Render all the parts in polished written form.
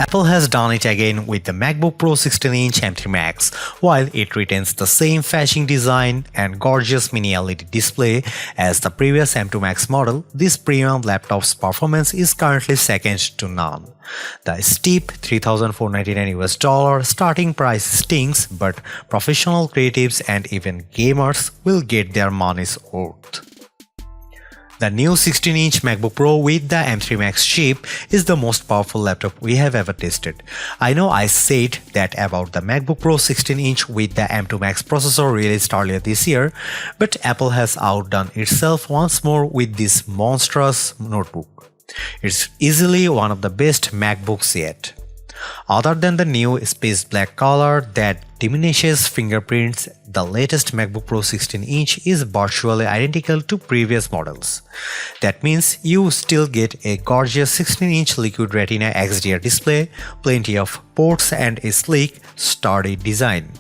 Apple has done it again with the MacBook Pro 16-inch M3 Max. While it retains the same fetching design and gorgeous mini LED display as the previous M2 Max model, this premium laptop's performance is currently second to none. The steep $3,499 starting price stings, but professional creatives and even gamers will get their money's worth. The new 16-inch MacBook Pro with the M3 Max chip is the most powerful laptop we have ever tested. I know I said that about the MacBook Pro 16-inch with the M2 Max processor released earlier this year, but Apple has outdone itself once more with this monstrous notebook. It's easily one of the best MacBooks yet. Other than the new space black color that diminishes fingerprints, the latest MacBook Pro 16-inch is virtually identical to previous models. That means you still get a gorgeous 16-inch Liquid Retina XDR display, plenty of ports and a sleek, sturdy design.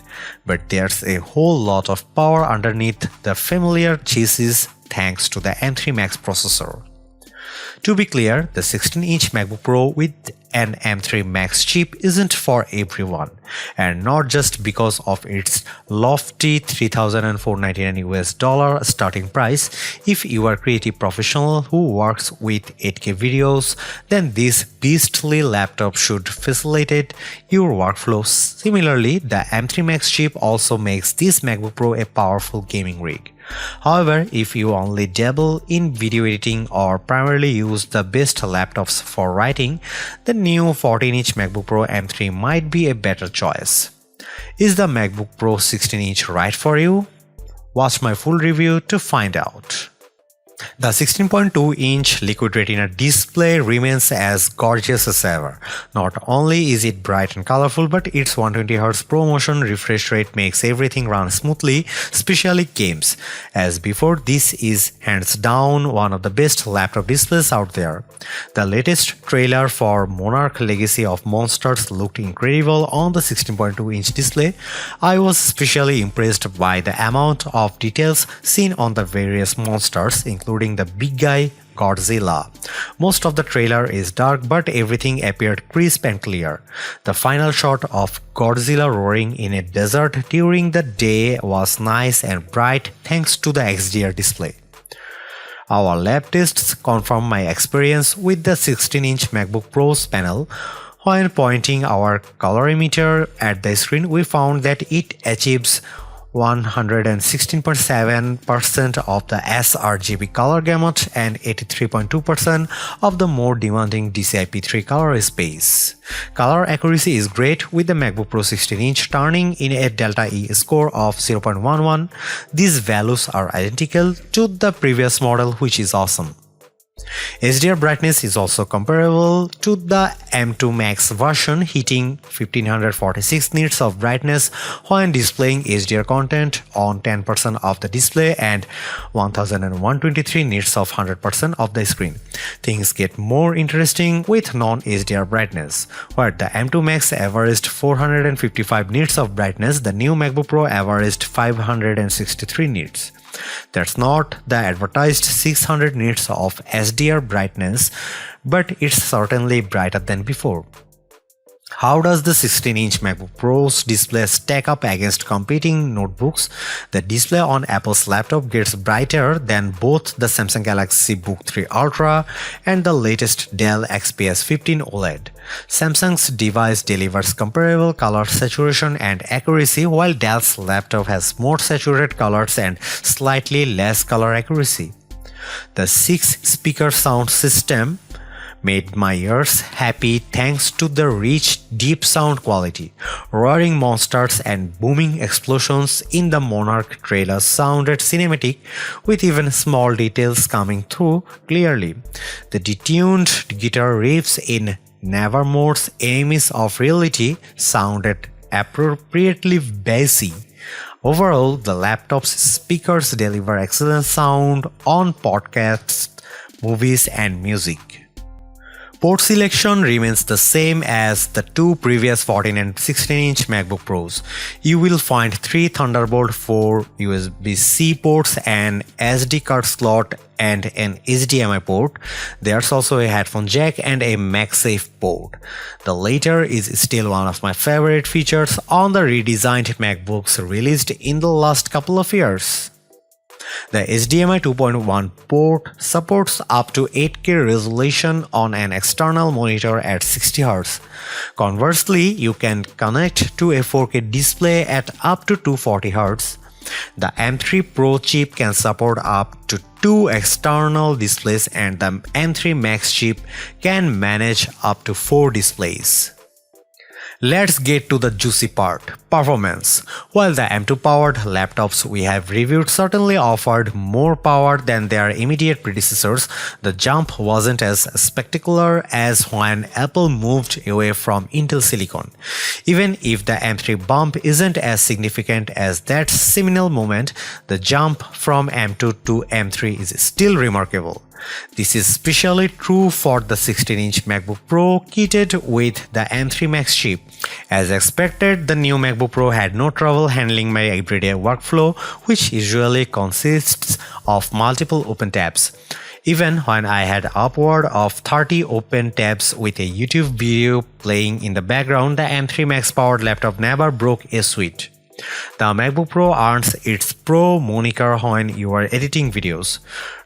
But there's a whole lot of power underneath the familiar chassis thanks to the M3 Max processor. To be clear, the 16-inch MacBook Pro with an M3 Max chip isn't for everyone, and not just because of its lofty $3,499 starting price. If you are a creative professional who works with 8K videos, then this beastly laptop should facilitate your workflow. Similarly, the M3 Max chip also makes this MacBook Pro a powerful gaming rig. However, if you only dabble in video editing or primarily use the best laptops for writing, the new 14-inch MacBook Pro M3 might be a better choice. Is the MacBook Pro 16-inch right for you? Watch my full review to find out. The 16.2-inch Liquid Retina display remains as gorgeous as ever. Not only is it bright and colorful, but its 120Hz ProMotion refresh rate makes everything run smoothly, especially games. As before, this is hands down one of the best laptop displays out there. The latest trailer for Monarch Legacy of Monsters looked incredible on the 16.2-inch display. I was especially impressed by the amount of details seen on the various monsters, including the big guy Godzilla. Most of the trailer is dark, but everything appeared crisp and clear. The final shot of Godzilla roaring in a desert during the day was nice and bright thanks to the XDR display. Our lab tests confirm my experience with the 16-inch MacBook Pro's panel. When pointing our colorimeter at the screen, we found that it achieves 116.7% of the sRGB color gamut and 83.2% of the more demanding DCI-P3 color space. Color accuracy is great with the MacBook Pro 16-inch turning in a Delta E score of 0.11. These values are identical to the previous model, which is awesome. HDR brightness is also comparable to the M2 Max version, hitting 1546 nits of brightness when displaying HDR content on 10% of the display and 1123 nits of 100% of the screen. Things get more interesting with non-HDR brightness. Where the M2 Max averaged 455 nits of brightness, the new MacBook Pro averaged 563 nits. That's not the advertised 600 nits of HDR brightness, but it's certainly brighter than before. How does the 16-inch MacBook Pro's display stack up against competing notebooks? The display on Apple's laptop gets brighter than both the Samsung Galaxy Book 3 Ultra and the latest Dell XPS 15 OLED. Samsung's device delivers comparable color saturation and accuracy, while Dell's laptop has more saturated colors and slightly less color accuracy. The 6-speaker sound system made my ears happy thanks to the rich, deep sound quality. Roaring monsters and booming explosions in the Monarch trailer sounded cinematic, with even small details coming through clearly. The detuned guitar riffs in Nevermore's Enemies of Reality sounded appropriately bassy. Overall, the laptop's speakers deliver excellent sound on podcasts, movies, and music. Port selection remains the same as the two previous 14 and 16-inch MacBook Pros. You will find 3 Thunderbolt 4 USB-C ports, an SD card slot, and an HDMI port. There's also a headphone jack and a MagSafe port. The latter is still one of my favorite features on the redesigned MacBooks released in the last couple of years. The HDMI 2.1 port supports up to 8K resolution on an external monitor at 60Hz. Conversely, you can connect to a 4K display at up to 240Hz. The M3 Pro chip can support up to 2 external displays, and the M3 Max chip can manage up to 4 displays. Let's get to the juicy part, performance. While the M2 powered laptops we have reviewed certainly offered more power than their immediate predecessors, the jump wasn't as spectacular as when Apple moved away from Intel Silicon. Even if the M3 bump isn't as significant as that seminal moment, the jump from M2 to M3 is still remarkable. This is especially true for the 16-inch MacBook Pro kitted with the M3 Max chip. As expected, the new MacBook Pro had no trouble handling my everyday workflow, which usually consists of multiple open tabs. Even when I had upward of 30 open tabs with a YouTube video playing in the background, the M3 Max powered laptop never broke a sweat. The MacBook Pro earns its Pro moniker when you are editing videos.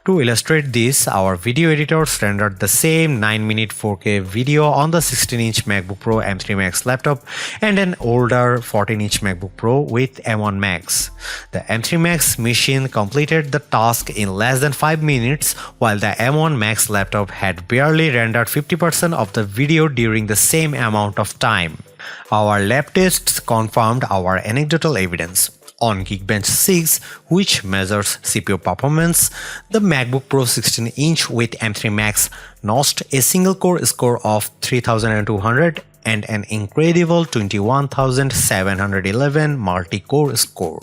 To illustrate this, our video editors rendered the same 9-minute 4K video on the 16-inch MacBook Pro M3 Max laptop and an older 14-inch MacBook Pro with M1 Max. The M3 Max machine completed the task in less than 5 minutes, while the M1 Max laptop had barely rendered 50% of the video during the same amount of time. Our lab tests confirmed our anecdotal evidence. On Geekbench 6, which measures CPU performance, the MacBook Pro 16-inch with M3 Max notched a single-core score of 3200 and an incredible 21711 multi-core score.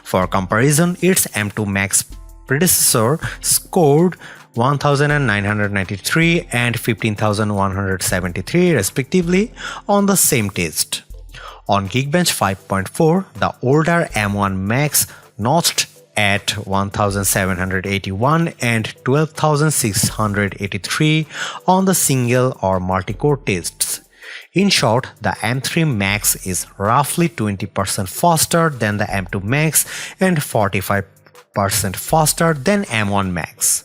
For comparison, its M2 Max predecessor scored 1993 and 15173 respectively on the same test. On Geekbench 5.4, the older M1 Max notched at 1781 and 12683 on the single or multi-core tests. In short, the M3 Max is roughly 20% faster than the M2 Max and 45% faster than M1 Max.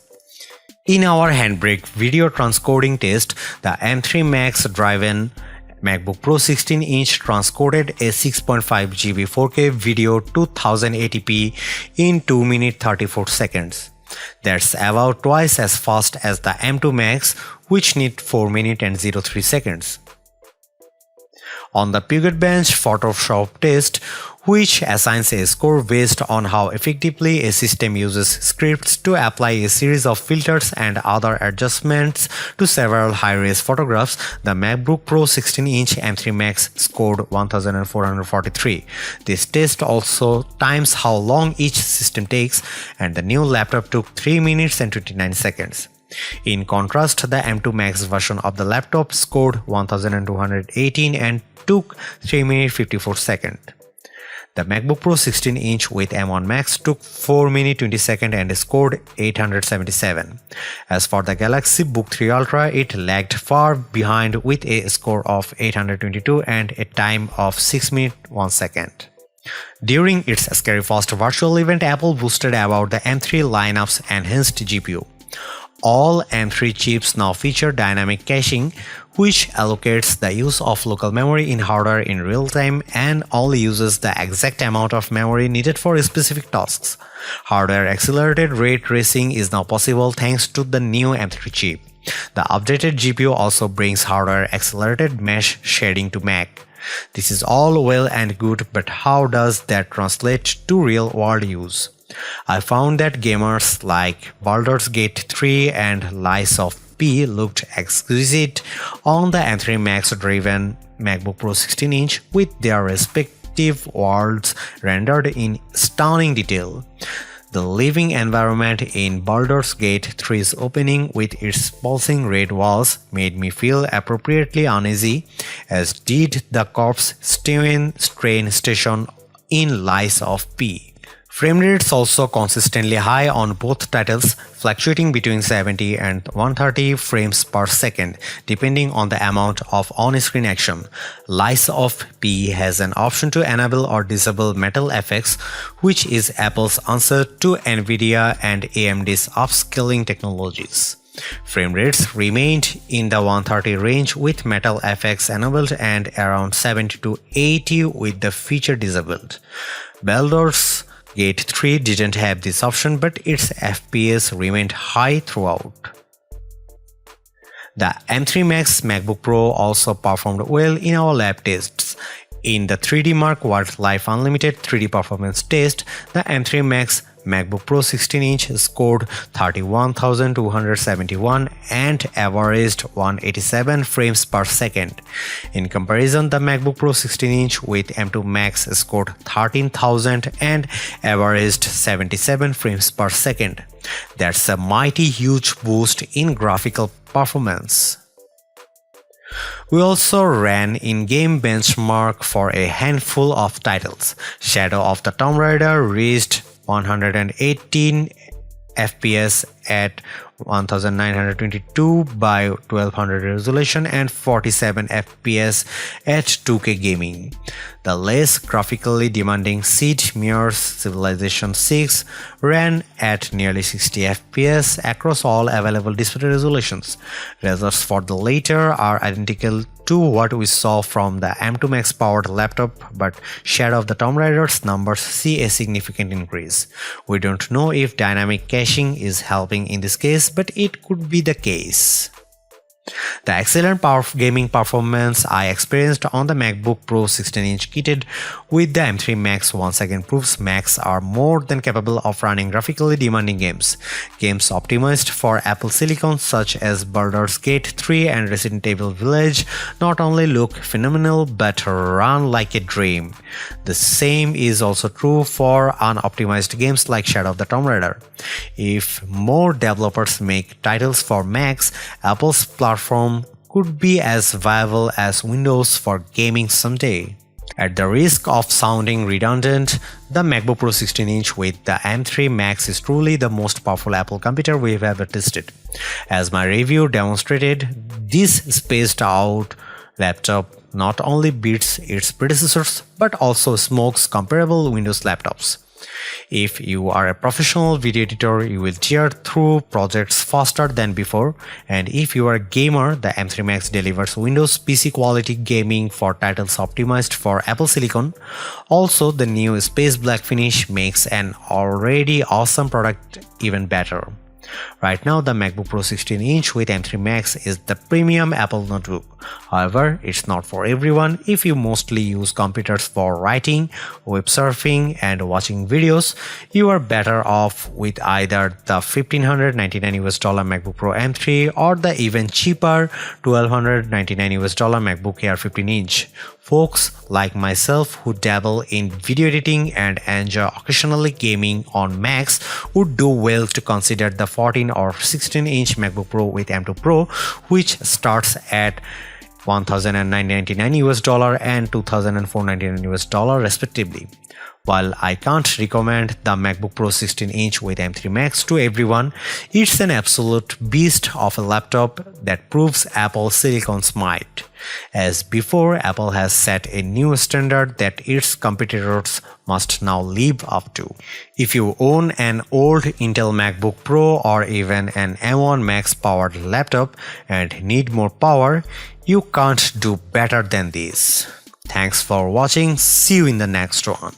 In our Handbrake video transcoding test, the M3 Max driven MacBook Pro 16-inch transcoded a 6.5 GB 4K video to 1080p in 2 minutes 34 seconds. That's about twice as fast as the M2 Max, which need 4 minutes and 03 seconds. On the Geekbench Photoshop test, which assigns a score based on how effectively a system uses scripts to apply a series of filters and other adjustments to several high-res photographs, the MacBook Pro 16-inch M3 Max scored 1443. This test also times how long each system takes, and the new laptop took 3 minutes and 29 seconds. In contrast, the M2 Max version of the laptop scored 1218 and took 3 minutes 54 seconds. The MacBook Pro 16-inch with M1 Max took 4 minutes 20 seconds and scored 877. As for the Galaxy Book 3 Ultra, it lagged far behind with a score of 822 and a time of 6 minutes 1 second. During its Scary Fast virtual event, Apple boasted about the M3 lineup's enhanced GPU. All M3 chips now feature dynamic caching, which allocates the use of local memory in hardware in real time and only uses the exact amount of memory needed for specific tasks. Hardware accelerated ray tracing is now possible thanks to the new M3 chip. The updated GPU also brings hardware accelerated mesh shading to Mac. This is all well and good, but how does that translate to real-world use? I found that gamers like Baldur's Gate 3 and Lies of P looked exquisite on the M3 Max-driven MacBook Pro 16-inch with their respective worlds rendered in stunning detail. The living environment in Baldur's Gate 3's opening with its pulsing red walls made me feel appropriately uneasy, as did the Corpse Steven train station in Lies of P. Frame rates also consistently high on both titles, fluctuating between 70 and 130 frames per second, depending on the amount of on-screen action. Lies of P has an option to enable or disable metal effects, which is Apple's answer to Nvidia and AMD's upscaling technologies. Frame rates remained in the 130 range with metal effects enabled and around 70 to 80 with the feature disabled. Baldur's Gate 3 didn't have this option, but its FPS remained high throughout. The M3 Max MacBook Pro also performed well in our lab tests. In the 3D Mark Wildlife Unlimited 3D Performance test, the M3 Max MacBook Pro 16-inch scored 31,271 and averaged 187 frames per second. In comparison, the MacBook Pro 16-inch with M2 Max scored 13,000 and averaged 77 frames per second. That's a mighty huge boost in graphical performance. We also ran in-game benchmark for a handful of titles. Shadow of the Tomb Raider reached 118 FPS at 1922 by 1200 resolution and 47 FPS at 2K gaming. The less graphically demanding Sid Meier's Civilization 6 ran at nearly 60 FPS across all available display resolutions. Results for the latter are identical to what we saw from the M2 Max powered laptop, but Shadow of the Tomb Raider's numbers see a significant increase. We don't know if dynamic caching is helping in this case, but it could be the case. The excellent gaming performance I experienced on the MacBook Pro 16-inch kitted with the M3 Max once again proves Macs are more than capable of running graphically demanding games. Games optimized for Apple Silicon such as Baldur's Gate 3 and Resident Evil Village not only look phenomenal but run like a dream. The same is also true for unoptimized games like Shadow of the Tomb Raider. If more developers make titles for Macs, Apple's platform could be as viable as Windows for gaming someday. At the risk of sounding redundant, the MacBook Pro 16-inch with the M3 Max is truly the most powerful Apple computer we've ever tested. As my review demonstrated, this spaced-out laptop not only beats its predecessors but also smokes comparable Windows laptops. If you are a professional video editor, you will tear through projects faster than before, and if you are a gamer, the M3 Max delivers Windows PC quality gaming for titles optimized for Apple Silicon. Also, the new space black finish makes an already awesome product even better. Right now, the MacBook Pro 16-inch with M3 Max is the premium Apple notebook. However, it's not for everyone. If you mostly use computers for writing, web surfing, and watching videos, you are better off with either the $1,599 MacBook Pro M3 or the even cheaper $1,299 MacBook Air 15-inch. Folks like myself who dabble in video editing and enjoy occasionally gaming on Macs would do well to consider the 14 or 16-inch MacBook Pro with M2 Pro, which starts at $1,999 and $2,499 respectively. While I can't recommend the MacBook Pro 16-inch with M3 Max to everyone, it's an absolute beast of a laptop that proves Apple Silicon's might. As before, Apple has set a new standard that its competitors must now live up to. If you own an old Intel MacBook Pro or even an M1 Max powered laptop and need more power, you can't do better than this. Thanks for watching. See you in the next one.